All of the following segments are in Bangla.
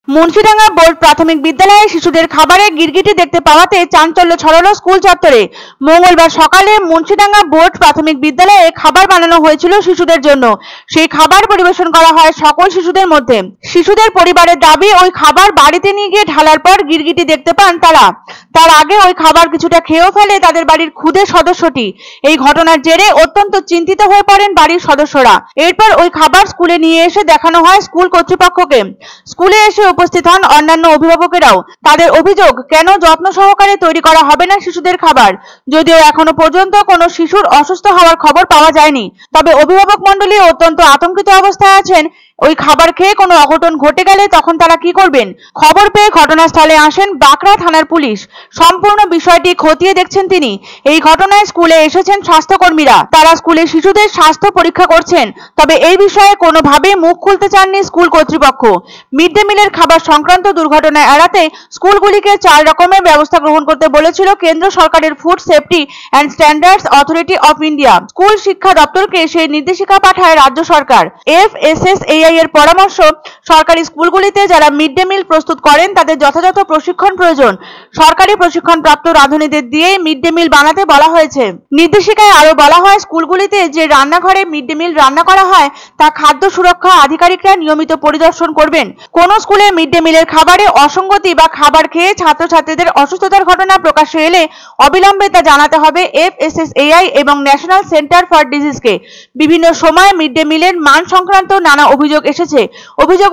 মুন্সিডাঙ্গা বোর্ড প্রাথমিক বিদ্যালয়ে শিশুদের খাবারে গিরগিটি দেখতে পাওয়াতে চাঞ্চল্য ছড়ালো স্কুল চত্বরে। মঙ্গলবার সকালে মুন্সিডাঙ্গা বোর্ড প্রাথমিক বিদ্যালয়ে খাবার বানানো হয়েছিল শিশুদের জন্য। সেই খাবার পরিবেশন করা হয় সকল শিশুদের মধ্যে। শিশুদের পরিবারের দাবি, ওই খাবার বাড়িতে নিয়ে গিয়ে ঢালার পর গিরগিটি দেখতে পান তারা। তার আগে ওই খাবার কিছুটা খেয়েও ফেলে তাদের বাড়ির ক্ষুদে সদস্যটি। এই ঘটনার জেরে অত্যন্ত চিন্তিত হয়ে পড়েন বাড়ির সদস্যরা। এরপর ওই খাবার স্কুলে নিয়ে এসে দেখানো হয় স্কুল কর্তৃপক্ষকে। স্কুলে এসে উপস্থিত হন অন্যান্য অভিভাবকেরাও। তাদের অভিযোগ, কেন যত্ন সহকারে তৈরি করা হবে না শিশুদের খাবার। যদিও এখনো পর্যন্ত কোনো শিশুর অসুস্থ হওয়ার খবর পাওয়া যায়নি, তবে অভিভাবক মণ্ডলী অত্যন্ত আতঙ্কিত অবস্থায় আছেন। ওই খাবার খেয়ে কোনো অঘটন ঘটে গেলে তখন তারা কি করবেন। খবর পেয়ে ঘটনাস্থলে আসেন বাঁকড়া থানার পুলিশ। সম্পূর্ণ বিষয়টি খতিয়ে দেখছেন তিনি। এই ঘটনায় স্কুলে এসেছেন স্বাস্থ্যকর্মীরা। তারা স্কুলে শিশুদের স্বাস্থ্য পরীক্ষা করছেন। তবে এই বিষয়ে কোনোভাবেই মুখ খুলতে চাননি স্কুল কর্তৃপক্ষ। মিড ডে মিলের খাবার সংক্রান্ত দুর্ঘটনা এড়াতে স্কুলগুলিকে 4 রকমের ব্যবস্থা গ্রহণ করতে বলেছিল কেন্দ্র সরকারের food safety and standards authority of India. School শিক্ষা দপ্তরকে সেই নির্দেশিকা পাঠায় রাজ্য সরকার। FSSAI এর পরামর্শ, সরকারি স্কুলগুলিতে যারা মিড ডে মিল প্রস্তুত করেন তাদের যথাযথ প্রশিক্ষণ প্রয়োজন। সরকারি প্রশিক্ষণপ্রাপ্ত রাঁধুনিদের দিয়ে মিড ডে মিল বানাতে বলা হয়েছে। নির্দেশিকায় আরো বলা হয়, স্কুলগুলিতে যে রান্নাঘরে মিড ডে মিল রান্না করা হয় তা খাদ্য সুরক্ষা আধিকারিকরা নিয়মিত পরিদর্শন করবেন। কোন স্কুলে মিড ডে মিলের খাবারে অসঙ্গতি বা খাবার খেয়ে ছাত্রছাত্রীদের অসুস্থতার ঘটনা প্রকাশ্যে এলে অবিলম্বে তা জানাতে হবে FSSAI এবং ন্যাশনাল সেন্টার ফর ডিজিজকে। বিভিন্ন সময় মিড ডে মিলের মান সংক্রান্ত নানা অভিযোগ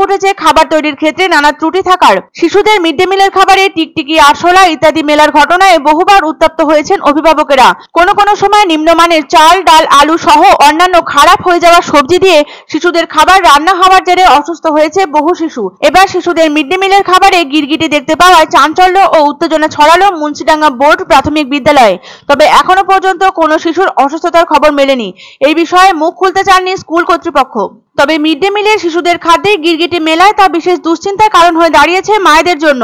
উঠেছে খাবার তৈরির ক্ষেত্রে নানা ত্রুটি থাকার। শিশুদের মিড ডে মিলের খাবারে টিকটিকি, আরশোলা ইত্যাদি মেলার ঘটনায় বহুবার উত্তপ্ত হয়েছেন অভিভাবকেরা। কোনো সময় নিম্নমানের চাল, ডাল, আলু সহ অন্যান্য খারাপ হয়ে যাওয়া সবজি দিয়ে শিশুদের খাবার রান্না হওয়ার জেরে অসুস্থ হয়েছে বহু শিশু। এবার শিশুদের মিড ডে মিলের খাবারে গিরগিটি দেখতে পাওয়ায় চাঞ্চল্য ও উত্তেজনা ছড়ালো মুন্সিডাঙ্গা বোর্ড প্রাথমিক বিদ্যালয়ে। তবে এখনো পর্যন্ত কোনো শিশুর অসুস্থতার খবর মেলেনি। এই বিষয়ে মুখ খুলতে চাননি স্কুল কর্তৃপক্ষ। তবে মিড ডে মিলে শিশুদের খাদ্যে গিরগিটি মেলায় তা বিশেষ দুশ্চিন্তার কারণ হয়ে দাঁড়িয়েছে মায়েদের জন্য।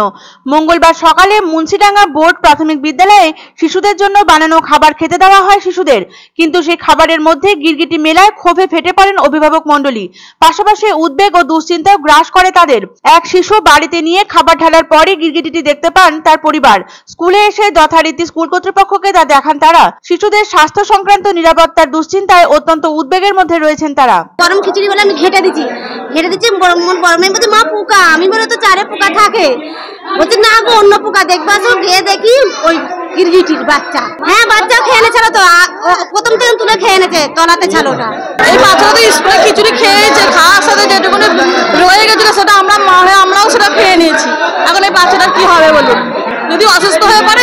মঙ্গলবার সকালে মুন্সিডাঙ্গা বোর্ড প্রাথমিক বিদ্যালয়ে শিশুদের জন্য বানানো খাবার খেতে দেওয়া হয় শিশুদের, কিন্তু সেই খাবারের মধ্যে গিরগিটি মেলায় ক্ষোভে ফেটে পড়েন অভিভাবক মণ্ডলী। পাশাপাশি উদ্বেগ ও দুশ্চিন্তাও গ্রাস করে তাদের। এক শিশু বাড়িতে নিয়ে খাবার ঢালার পরই গিরগিটিটি দেখতে পান তার পরিবার। স্কুলে এসে যথারীতি স্কুল কর্তৃপক্ষকে তা দেখান তারা। শিশুদের স্বাস্থ্য সংক্রান্ত নিরাপত্তার দুশ্চিন্তায় অত্যন্ত উদ্বেগের মধ্যে রয়েছেন তারা। গরম খিচুড়ি বলে আমি ঘেটে দিচ্ছি বড় মেয়ে বলছে, মা পোকা। আমি বলে তো চারে পোকা থাকে। বলছে না গো, অন্য পোকা দেখবা। খেয়ে দেখি ওই গিরগিটির বাচ্চা। হ্যাঁ, বাচ্চা খেয়ে এনেছিল তো, প্রথম থেকে তুলে খেয়ে এনেছে, তলাতে ছিল ওটা। এই বাচ্চারা তো স্কুলে খিচুড়ি খেয়েছে, খাওয়ার সাথে যেটুকু রয়ে গেছিল সেটা আমরাও সেটা খেয়ে নিয়েছি। এখন এই বাচ্চাটার কি হবে বলুন? যদি অসুস্থ হয়ে পড়ে